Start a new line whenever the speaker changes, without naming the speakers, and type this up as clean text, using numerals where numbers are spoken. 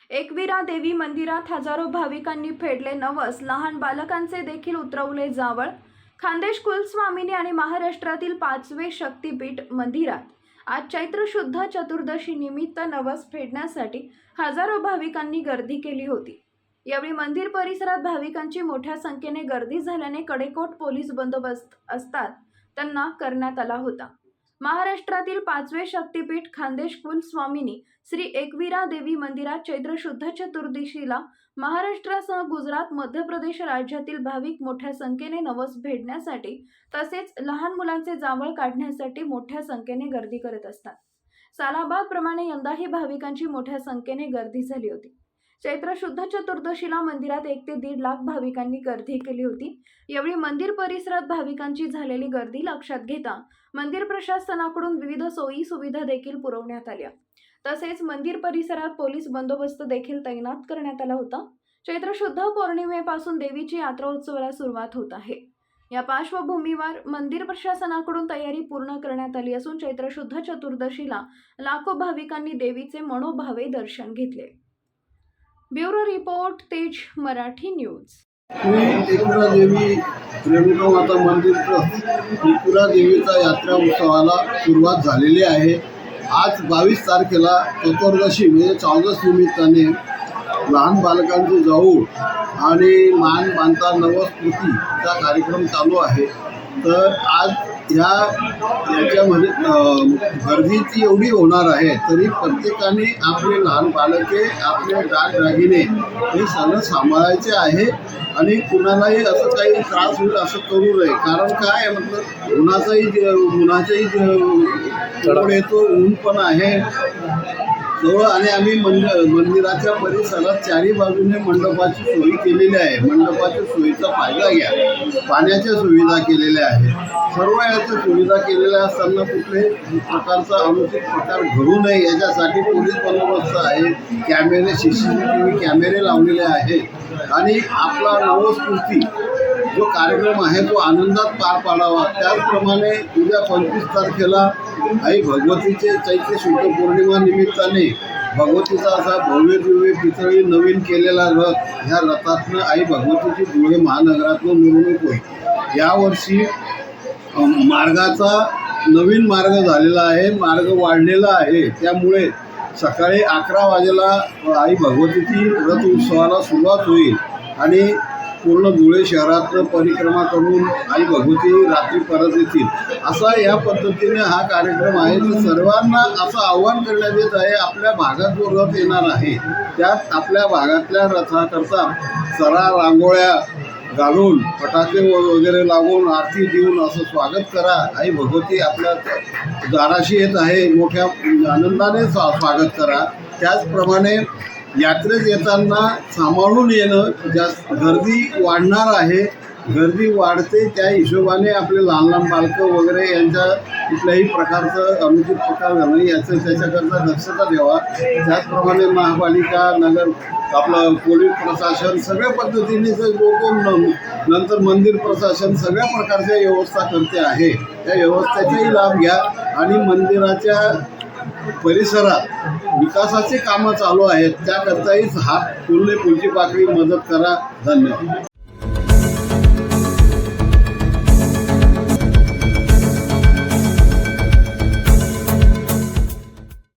एकविरा देवी मंदिरात हजारो भाविकांनी फेडले नवस, लहान बालकांचे देखील उतरवले जावळ। खानदेश कुलस्वामिनी आणि महाराष्ट्रातील 5वे शक्तीपीठ मंदिरात आज चैत्र शुद्ध चतुर्दशी निमित्त नवस फेडण्यासाठी हजारो भाविकांनी गर्दी केली होती। यावेळी मंदिर परिसरात भाविकांची मोठ्या संख्येने गर्दी झाल्याने कडेकोट पोलीस बंदोबस्त असतात त्यांना करण्यात आला होता। महाराष्ट्रातील 5वे शक्तीपीठ खानदेश कुलस्वामिनी श्री एकविरा देवी मंदिरात चैत्र शुद्ध चतुर्दशीला महाराष्ट्रासह गुजरात, मध्य प्रदेश राज्यातील भाविक मोठ्या संख्येने नवस भेटण्यासाठी तसेच लहान मुलांचे जावळ काढण्यासाठी मोठ्या संख्येने गर्दी करत असतात। सालाबादप्रमाणे यंदाही भाविकांची मोठ्या संख्येने गर्दी झाली होती। चैत्र शुद्ध चतुर्दशीला मंदिरात 1 ते 1.5 लाख भाविकांनी गर्दी केली होती। यावेळी मंदिर परिसरात भाविकांची झालेली गर्दी लक्षात घेता मंदिर प्रशासनाकडून विविध सोयी सुविधा देखील पुरवण्यात आल्या। तसेच मंदिर परिसरात पोलीस बंदोबस्त देखील तैनात करण्यात आला होता। चैत्र शुद्ध पौर्णिमेपासून देवीची यात्रा उत्सवाला सुरुवात होत आहे। या पार्श्वभूमीवर मंदिर प्रशासनाकडून तयारी पूर्ण करण्यात आली असून चैत्र शुद्ध चतुर्दशीला लाखो भाविकांनी देवीचे मनोभावे दर्शन घेतले। ब्युरो रिपोर्ट, तेज मराठी न्यूज।
एकविरा देवी रेणुका माता मंदिर ट्रस्ट एकविरा देवीचा यात्रा उत्सवाला सुरुवात झालेली आहे। आज 22 तारखेला चतुर्दशी म्हणजे चौदस निमित्ताने लहान बालकांचे जाऊळ आणि मान बांधता नवस कृतीचा कार्यक्रम चालू आहे। तर आज याच्यामध्ये गर्दीची एवढी होणार आहे तरी प्रत्येकाने आपले लहान बालके, आपले दागदागिने हे सगळं सांभाळायचे आहे आणि कुणालाही असं काही त्रास होईल असं करू नये। कारण काय आहे मतलब उन्हाचाही जवळ येतो, ऊन पण आहे जवळ आणि आम्ही मंदिराच्या परिसरात चारी बाजूने मंडपाची सोय केलेली आहे। मंडपाच्या सोयीचा फायदा घ्या। पाण्याच्या सुविधा केलेल्या आहे। सर्व याच्या सुविधा केलेल्या असताना कुठल्याही प्रकारचा अनुचित प्रकार घडू नये याच्यासाठी पोलीस बंदोबस्त आहे। कॅमेरे, CCTV कॅमेरे लावलेले आहेत आणि आपला नवस्फूर्ती जो कार्यक्रम आहे तो आनंदात पार पाडावा। त्याचप्रमाणे उद्या 25 तारखेला आई भगवतीचे चैत्र शुद्ध पौर्णिमा निमित्ताने भगवतीचा असा भव्य दिव्य पितळी नवीन केलेला रथ, ह्या रथातनं आई भगवतीची धुळे महानगरातून मिरवणूक होईल। यावर्षी मार्गाचा नवीन मार्ग झालेला आहे, मार्ग वाढलेला आहे। त्यामुळे सकाळी 11 वाजेला आई भगवतीची रथ उत्सवाला सुरुवात होईल आणि पूर्ण धुळे शहरातनं परिक्रमा करून आई भगवती रात्री परत येतील। असा या पद्धतीने हा कार्यक्रम आहे। तर सर्वांना असं आव्हान करण्यात येत आहे, आपल्या भागात जो रथ येणार आहे त्यात आपल्या भागातल्या रथाकरता सरा रांगोळ्या घालून, फटाके वगैरे लावून, आरती देऊन असं स्वागत करा। आई भगवती आपल्या दाराशी येत आहे, मोठ्या आनंदाने स्वागत करा। त्याचप्रमाणे यात्रेत येताना सांभाळून येणं, जास्त गर्दी वाढणार आहे, गर्दी वाढते त्या हिशोबाने आपले लहान लहान बालकं वगैरे यांच्या कुठल्याही प्रकारचं अनुचित प्रकार झालं याचं त्याच्याकरता दक्षता द्यावा। त्याचप्रमाणे महापालिका, नगर, आपलं पोलीस प्रशासन सगळ्या पद्धतीने नंतर मंदिर प्रशासन सगळ्या प्रकारच्या व्यवस्था करते आहे। त्या व्यवस्थेचाही लाभ घ्या आणि मंदिराच्या परिसरात विकासाचे कामं चालू आहेत त्याकरताही हात फुलणे पुढची पाकळी मदत करा। धन्यवाद।